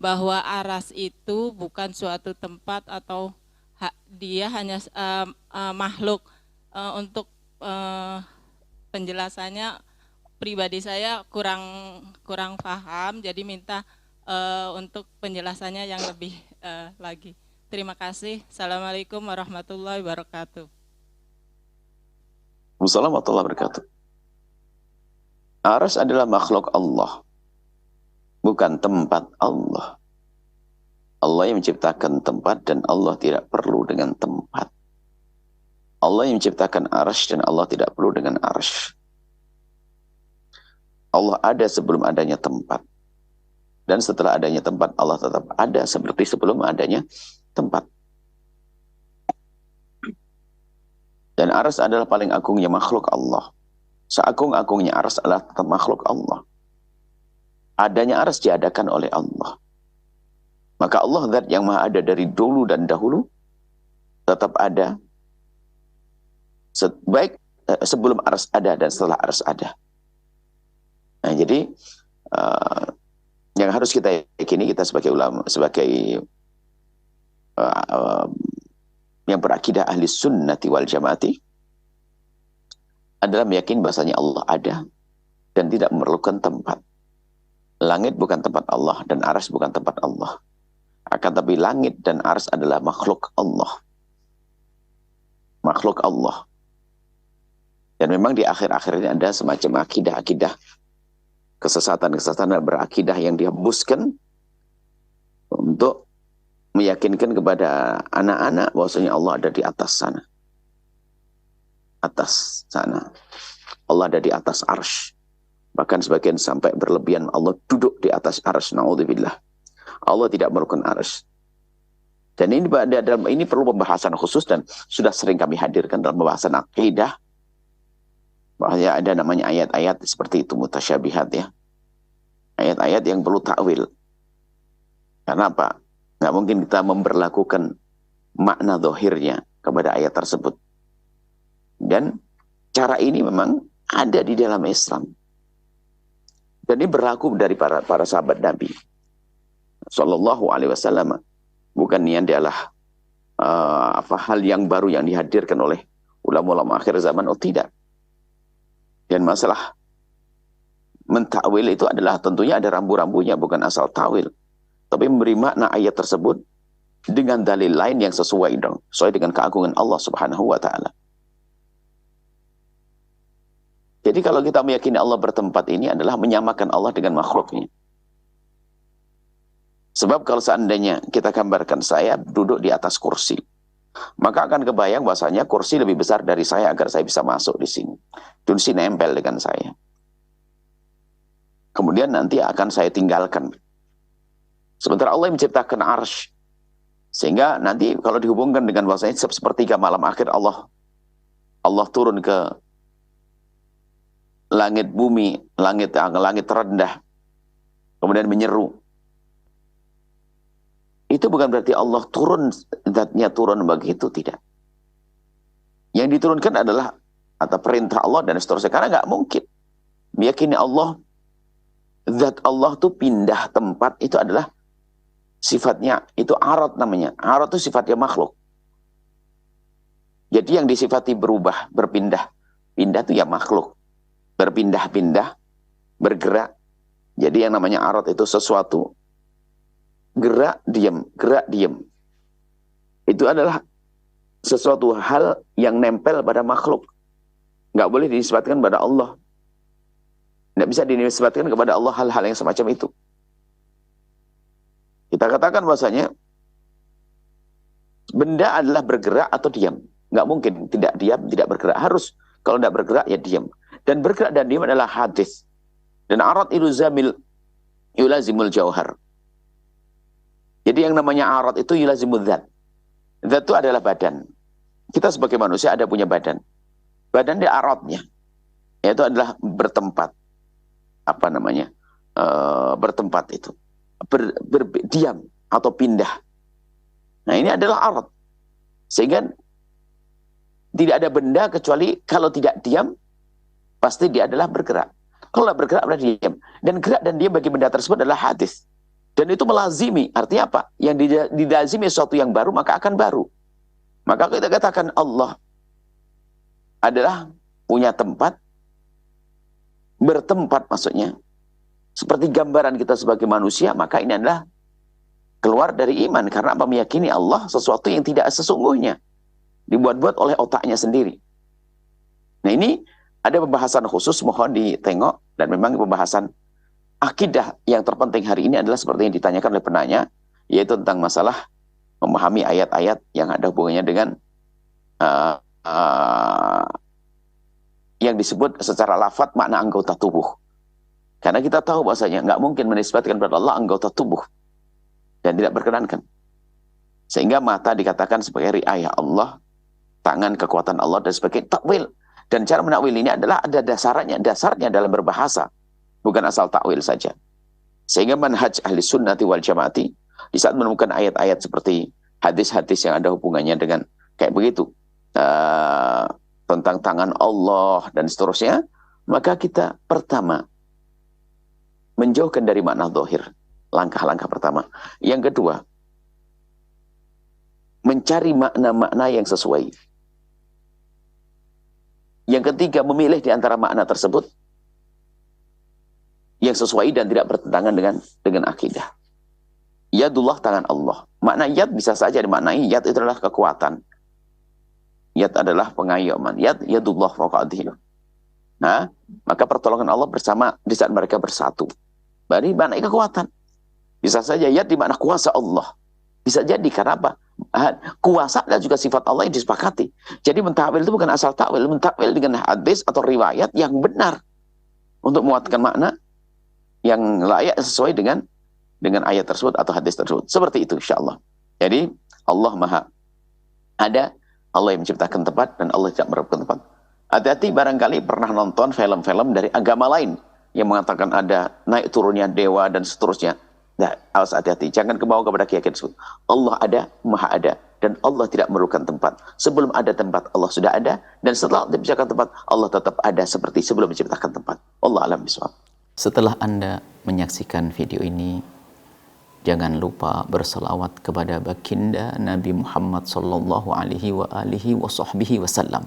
bahwa aras itu bukan suatu tempat atau dia hanya makhluk. Untuk penjelasannya pribadi saya kurang paham, jadi minta untuk penjelasannya yang lebih lagi. Terima kasih. Assalamualaikum warahmatullahi wabarakatuh. Wassalamualaikum warahmatullahi wabarakatuh. Aras adalah makhluk Allah, bukan tempat Allah. Allah yang menciptakan tempat dan Allah tidak perlu dengan tempat. Allah yang menciptakan arsy dan Allah tidak perlu dengan arsy. Allah ada sebelum adanya tempat. Dan setelah adanya tempat, Allah tetap ada seperti sebelum adanya tempat. Dan arsy adalah paling agungnya makhluk Allah. Seagung-agungnya arsy adalah tetap makhluk Allah. Adanya arsy diadakan oleh Allah. Maka Allah zat yang maha ada dari dulu dan dahulu tetap ada. Baik sebelum arsy ada dan setelah arsy ada. Nah, jadi yang harus kita yakini, kita sebagai ulama, sebagai yang berakidah ahli sunnati wal jamaati, adalah meyakini bahasanya Allah ada dan tidak memerlukan tempat. Langit bukan tempat Allah dan arsy bukan tempat Allah. Akan tapi langit dan arsy adalah makhluk Allah. Makhluk Allah. Dan memang di akhir-akhir ini ada semacam akidah-akidah kesesatan-kesesatan berakidah yang dihembuskan untuk meyakinkan kepada anak-anak bahwasanya Allah ada di atas sana. Atas sana. Allah ada di atas arsy. Bahkan sebagian sampai berlebihan Allah duduk di atas arsy. Na'udzubillah. Allah tidak memerlukan arsy. Dan ini perlu pembahasan khusus dan sudah sering kami hadirkan dalam pembahasan akidah. Bahwa ada namanya ayat-ayat seperti itu, mutasyabihat ya. Ayat-ayat yang perlu takwil. Karena apa? Nggak mungkin kita memberlakukan makna zahirnya kepada ayat tersebut. Dan cara ini memang ada di dalam Islam. Dan ini berlaku dari para sahabat Nabi Sallallahu Alaihi Wasallam. Bukan ini adalah hal yang baru yang dihadirkan oleh ulama-ulama akhir zaman. Oh tidak. Dan masalah mentakwil itu adalah tentunya ada rambu-rambunya, bukan asal tawil. Tapi memberi makna ayat tersebut dengan dalil lain yang sesuai dengan keagungan Allah Subhanahu wa taala. Jadi kalau kita meyakini Allah bertempat, ini adalah menyamakan Allah dengan makhluknya. Sebab kalau seandainya kita gambarkan saya duduk di atas kursi, maka akan kebayang bahasanya kursi lebih besar dari saya agar saya bisa masuk di sini. Kursi nempel dengan saya. Kemudian nanti akan saya tinggalkan. Sementara Allah yang menciptakan arsy. Sehingga nanti kalau dihubungkan dengan bahasanya sepertiga malam akhir Allah turun ke langit bumi, langit terendah. Kemudian menyeru. Itu bukan berarti Allah turun, zatnya turun begitu, tidak. Yang diturunkan adalah atau perintah Allah dan seterusnya. Karena nggak mungkin meyakini Allah, zat Allah tuh pindah tempat, itu adalah sifatnya, itu arad namanya. Arad itu sifatnya makhluk. Jadi yang disifati berubah, berpindah. Pindah itu ya makhluk. Berpindah-pindah, bergerak. Jadi yang namanya arad itu sesuatu gerak diam. Itu adalah sesuatu hal yang nempel pada makhluk. Nggak boleh dinisbatkan pada Allah. Nggak bisa dinisbatkan kepada Allah hal-hal yang semacam itu. Kita katakan bahasanya benda adalah bergerak atau diam. Nggak mungkin tidak diam, tidak bergerak. Harus kalau tidak bergerak ya diam. Dan bergerak dan diam adalah hadis. Dan arad yulazimul jauhar. Jadi yang namanya arad itu yulazimul dzat. Dzat itu adalah badan. Kita sebagai manusia ada punya badan. Badan dia aradnya. Yaitu adalah bertempat. Bertempat itu. Diam atau pindah. Nah ini adalah arad. Sehingga tidak ada benda kecuali kalau tidak diam, pasti dia adalah bergerak. Kalau tidak bergerak berarti diam. Dan gerak dan diam bagi benda tersebut adalah hadis. Dan itu melazimi, artinya apa? Yang dilazimi sesuatu yang baru, maka akan baru. Maka kita katakan Allah adalah punya tempat, bertempat maksudnya. Seperti gambaran kita sebagai manusia, maka ini adalah keluar dari iman. Karena apa? Meyakini Allah sesuatu yang tidak sesungguhnya. Dibuat-buat oleh otaknya sendiri. Nah ini ada pembahasan khusus, mohon ditengok. Dan memang pembahasan akidah yang terpenting hari ini adalah seperti yang ditanyakan oleh penanya, yaitu tentang masalah memahami ayat-ayat yang ada hubungannya dengan yang disebut secara lafaz makna anggota tubuh. Karena kita tahu bahasanya nggak mungkin menisbatkan kepada Allah anggota tubuh dan tidak berkenankan. Sehingga mata dikatakan sebagai riayah Allah, tangan kekuatan Allah dan sebagai takwil. Dan cara menakwil ini adalah ada dasarnya dalam berbahasa, bukan asal takwil saja. Sehingga manhaj ahli sunnati wal jamaati di saat menemukan ayat-ayat seperti hadis-hadis yang ada hubungannya dengan kayak begitu, tentang tangan Allah dan seterusnya, maka kita pertama menjauhkan dari makna zahir, langkah-langkah pertama. Yang kedua, mencari makna-makna yang sesuai. Yang ketiga, memilih di antara makna tersebut yang sesuai dan tidak bertentangan dengan akidah. Yadullah, tangan Allah. Makna yad bisa saja dimaknai, yad itu adalah kekuatan. Yad adalah pengayoman. Yadullah faqadih. Nah, maka pertolongan Allah bersama di saat mereka bersatu. Berarti makna kekuatan. Bisa saja yad di makna kuasa Allah. Bisa jadi, karena apa? Kuasa adalah juga sifat Allah yang disepakati. Jadi mentakwil itu bukan asal takwil, mentakwil dengan hadis atau riwayat yang benar untuk menguatkan makna yang layak sesuai dengan ayat tersebut atau hadis tersebut. Seperti itu insyaallah. Jadi Allah Maha ada, Allah yang menciptakan tempat dan Allah tidak merupakan tempat. Hati-hati, barangkali pernah nonton film-film dari agama lain yang mengatakan ada naik turunnya dewa dan seterusnya. Nah, harus hati-hati, jangan kebawa kepada keyakinan tersebut. Allah ada, Maha ada, dan Allah tidak memerlukan tempat. Sebelum ada tempat, Allah sudah ada, dan setelah diciptakan tempat, Allah tetap ada seperti sebelum menciptakan tempat. Allah alam bisawab. Setelah Anda menyaksikan video ini, jangan lupa berselawat kepada baginda Nabi Muhammad sallallahu alaihi wa alihi wa sahbihi wasallam.